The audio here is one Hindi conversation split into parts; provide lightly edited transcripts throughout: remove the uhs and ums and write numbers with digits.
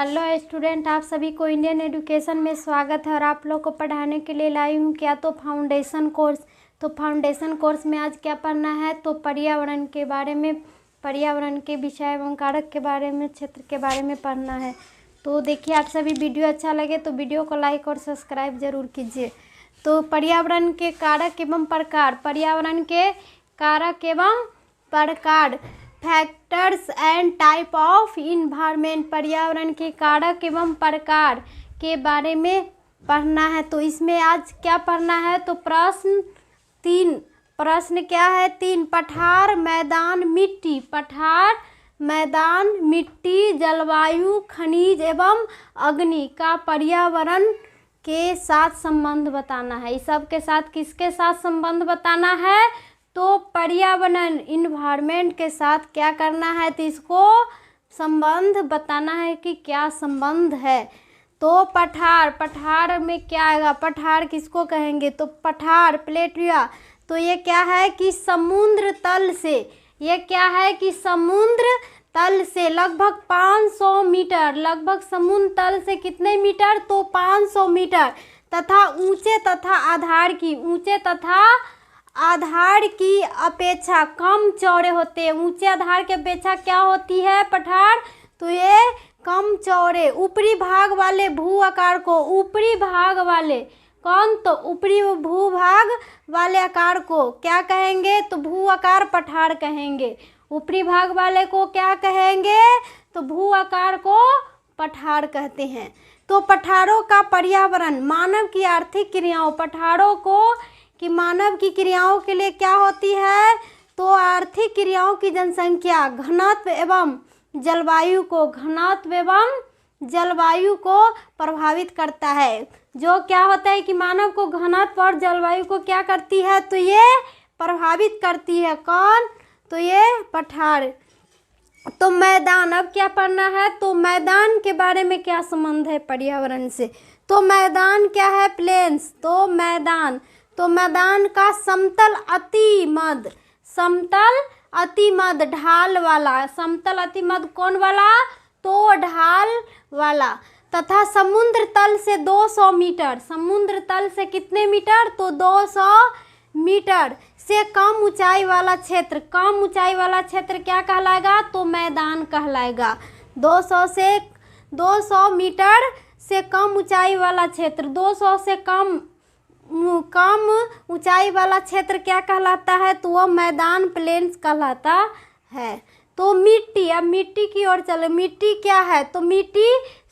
हेलो स्टूडेंट, आप सभी को इंडियन एजुकेशन में स्वागत है। और आप लोग को पढ़ाने के लिए लाई हूँ क्या तो फाउंडेशन कोर्स। तो फाउंडेशन कोर्स में आज क्या पढ़ना है तो पर्यावरण के बारे में, पर्यावरण के विषय एवं कारक के बारे में, क्षेत्र के बारे में पढ़ना है। तो देखिए, आप सभी वीडियो अच्छा लगे तो वीडियो को लाइक और सब्सक्राइब जरूर कीजिए। तो पर्यावरण के कारक एवं प्रकार, पर्यावरण के कारक एवं प्रकार, factors and type of environment, पर्यावरण के कारक एवं प्रकार के बारे में पढ़ना है। तो इसमें आज क्या पढ़ना है तो प्रश्न 3, प्रश्न क्या है 3, पठार, मैदान, मिट्टी, पठार, मैदान, मिट्टी, जलवायु, खनिज एवं अग्नि का पर्यावरण के साथ संबंध बताना है। इस सब के साथ किसके साथ संबंध बताना है तो पर्यावरण, इन्वायरमेंट के साथ क्या करना है तो इसको संबंध बताना है कि क्या संबंध है। तो पठार, पठार में क्या आएगा, पठार किसको कहेंगे तो पठार, प्लेटिया। तो ये क्या है कि समुद्र तल से, ये क्या है कि समुद्र तल से लगभग 500 मीटर, लगभग समुद्र तल से कितने मीटर तो 500 मीटर तथा ऊंचे तथा आधार की, ऊंचे तथा आधार की अपेक्षा कम चौड़े होते हैं। ऊंचे आधार की अपेक्षा क्या होती है पठार तो ये कम चौड़े। ऊपरी भाग वाले भू आकार को, ऊपरी भाग वाले कौन तो ऊपरी भूभाग वाले आकार को क्या कहेंगे तो भू आकार पठार कहेंगे। ऊपरी भाग वाले को क्या कहेंगे तो भू आकार को पठार कहते हैं। तो पठारों का पर्यावरण, मानव की आर्थिक क्रियाओं, पठारों को कि मानव की क्रियाओं के लिए क्या होती है तो आर्थिक क्रियाओं की जनसंख्या, घनत्व एवं जलवायु को, घनत्व एवं जलवायु को प्रभावित करता है। जो क्या होता है कि मानव को घनत्व और जलवायु को क्या करती है तो ये प्रभावित करती है। कौन तो ये पठार। तो मैदान, अब क्या पढ़ना है तो मैदान के बारे में क्या संबंध है पर्यावरण से। तो मैदान क्या है प्लेन्स, तो मैदान, तो मैदान का समतल अति मध्य, समतल अति मध्य ढाल वाला, समतल अति मध्य कौन वाला तो ढाल वाला, तथा समुद्र तल से 200 मीटर, समुद्र तल से कितने मीटर तो 200 मीटर से कम ऊंचाई वाला क्षेत्र, कम ऊंचाई वाला क्षेत्र क्या कहलाएगा तो मैदान कहलाएगा। 200 मीटर से कम ऊंचाई वाला क्षेत्र, 200 से कम ऊंचाई वाला क्षेत्र क्या कहलाता है तो वह मैदान, प्लेन्स कहलाता है। तो मिट्टी, अब मिट्टी की ओर चले। मिट्टी क्या है तो मिट्टी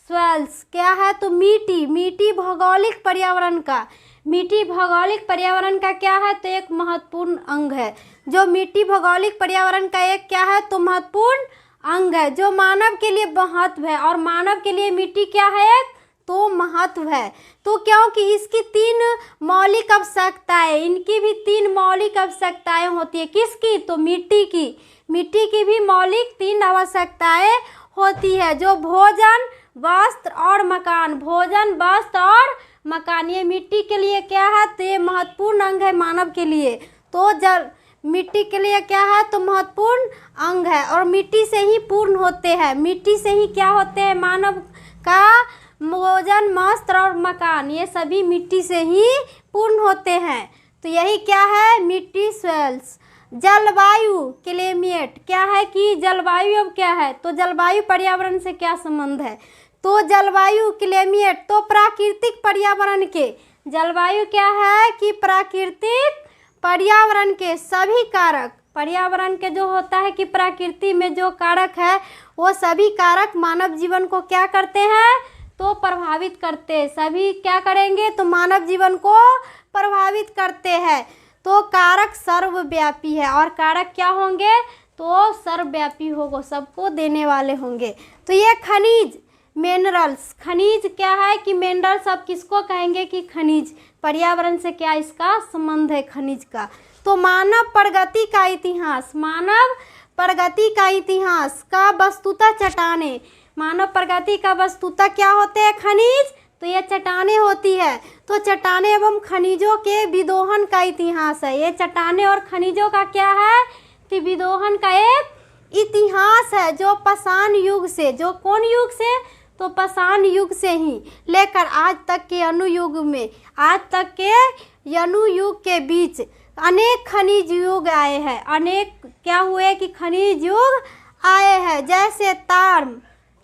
सॉइल्स, क्या है तो मिट्टी, मिट्टी भौगोलिक पर्यावरण का, मिट्टी भौगोलिक पर्यावरण का क्या है तो एक महत्वपूर्ण अंग है। जो मिट्टी भौगोलिक पर्यावरण का एक क्या है तो महत्वपूर्ण अंग है, जो मानव के लिए महत्व है। और मानव के लिए मिट्टी क्या है तो महत्व है। तो क्योंकि इसकी 3 मौलिक आवश्यकताएं, इनकी भी 3 मौलिक आवश्यकताएं होती है। किसकी तो मिट्टी की, मिट्टी की भी मौलिक 3 आवश्यकताएं होती है, जो भोजन, वस्त्र और मकान, भोजन, वस्त्र और मकान। ये मिट्टी के लिए क्या है तो ये महत्वपूर्ण अंग है मानव के लिए। तो जल मिट्टी के लिए क्या है तो महत्वपूर्ण अंग है और मिट्टी से ही पूर्ण होते हैं। मिट्टी से ही क्या होते हैं मानव का भोजन, वस्त्र और मकान, ये सभी मिट्टी से ही पूर्ण होते हैं। तो यही क्या है मिट्टी सॉइल्स। जलवायु, क्लाइमेट, क्या है कि जलवायु अब क्या है तो जलवायु पर्यावरण से क्या संबंध है तो जलवायु, क्लाइमेट तो प्राकृतिक पर्यावरण के, जलवायु क्या है कि प्राकृतिक पर्यावरण के सभी कारक, पर्यावरण के जो होता है कि प्रकृति में जो कारक है वो सभी कारक मानव जीवन को क्या करते हैं तो प्रभावित करते हैं। सभी क्या करेंगे तो मानव जीवन को प्रभावित करते हैं। तो कारक सर्वव्यापी है और कारक क्या होंगे तो सर्वव्यापी होगा, सबको देने वाले होंगे। तो ये खनिज, मिनरल्स, खनिज क्या है कि मिनरल्स अब किसको कहेंगे कि खनिज, पर्यावरण से क्या इसका संबंध है खनिज का। तो मानव प्रगति का इतिहास, मानव प्रगति का इतिहास का वस्तुतः चट्टानें, मानव प्रगति का वस्तुतः क्या होते हैं खनिज तो ये चट्टानें होती है। तो चट्टानें एवं खनिजों के विदोहन का इतिहास है। ये चट्टानें और खनिजों का क्या है तो विदोहन का एक इतिहास है, जो पाषाण युग से, जो कौन युग से तो पाषाण युग से ही लेकर आज तक के अनुयुग के बीच अनेक खनिज युग आए हैं। अनेक क्या हुए कि खनिज युग आए हैं,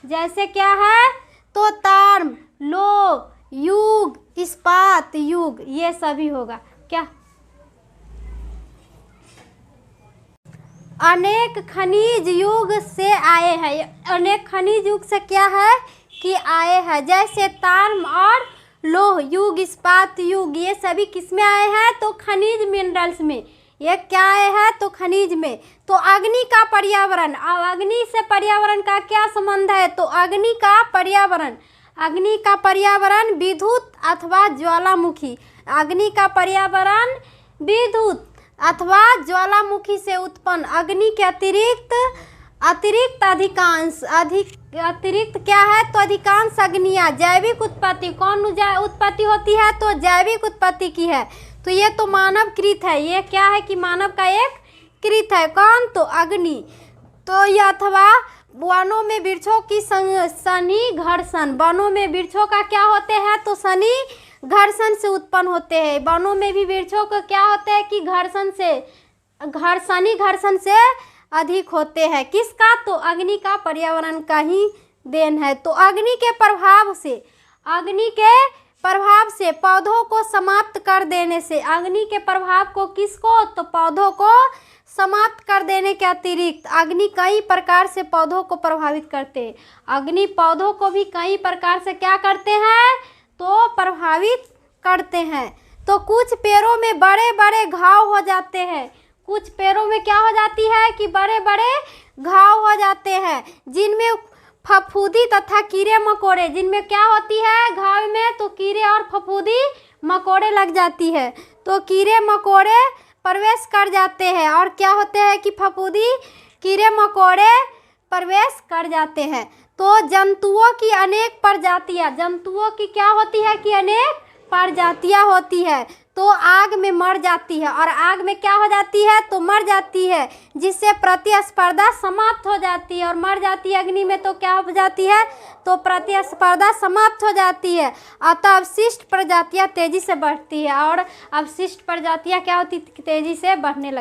जैसे क्या है तो ताम्र, लौह युग, इस्पात युग, ये सभी होगा क्या। अनेक खनिज युग से आए हैं, अनेक खनिज युग से क्या है कि आए हैं, जैसे ताम्र और लौह युग, इस्पात युग, ये सभी किस में आए हैं तो खनिज मिनरल्स में। ये क्या आए हैं तो खनिज में। तो अग्नि का पर्यावरण, अब अग्नि से पर्यावरण का क्या संबंध है तो अग्नि का पर्यावरण विद्युत अथवा ज्वालामुखी, अग्नि का पर्यावरण विद्युत अथवा ज्वालामुखी से उत्पन्न अग्नि के अतिरिक्त क्या है तो अधिकांश अग्नियाँ जैविक उत्पत्ति, कौन उत्पत्ति होती है तो जैविक उत्पत्ति की है। तो ये तो मानव कृत है, ये क्या है कि मानव का एक कृत है, कौन तो अग्नि। तो यह अथवा वनों में वृक्षों की शनि घर्षण, वनों में वृक्षों का क्या होते हैं तो शनि घर्षण से उत्पन्न होते हैं। वनों में भी वृक्षों का क्या होते हैं कि शनि घर्षण से अधिक होते हैं, किसका तो अग्नि का पर्यावरण का ही देन है। तो अग्नि के प्रभाव से पौधों को समाप्त कर देने से, अग्नि के प्रभाव को किसको तो पौधों को समाप्त कर देने के अतिरिक्त अग्नि कई प्रकार से पौधों को प्रभावित करते हैं। अग्नि पौधों को भी कई प्रकार से क्या करते हैं तो प्रभावित करते हैं। तो कुछ पेड़ों में बड़े बड़े घाव हो जाते हैं, कुछ पेड़ों में क्या हो जाती है कि बड़े बड़े घाव हो जाते हैं, जिनमें फफूंदी तथा कीड़े मकोड़े, जिनमें क्या होती है घाव में तो कीड़े और फफूंदी मकोड़े लग जाती है। तो कीड़े मकोड़े प्रवेश कर जाते हैं और क्या होते हैं कि फफूंदी कीड़े मकोड़े प्रवेश कर जाते हैं। तो जंतुओं की अनेक प्रजातियां, जंतुओं की क्या होती है कि अनेक प्रजातियां होती है, तो आग में मर जाती है, और आग में क्या हो जाती है तो मर जाती है, जिससे प्रतिस्पर्धा समाप्त हो जाती है। और मर जाती है अग्नि में तो क्या हो जाती है तो प्रतिस्पर्धा समाप्त हो जाती है। अतः अवशिष्ट प्रजातियां तेजी से बढ़ती है, और अवशिष्ट प्रजातियां क्या होती तेजी से बढ़ने लगती है।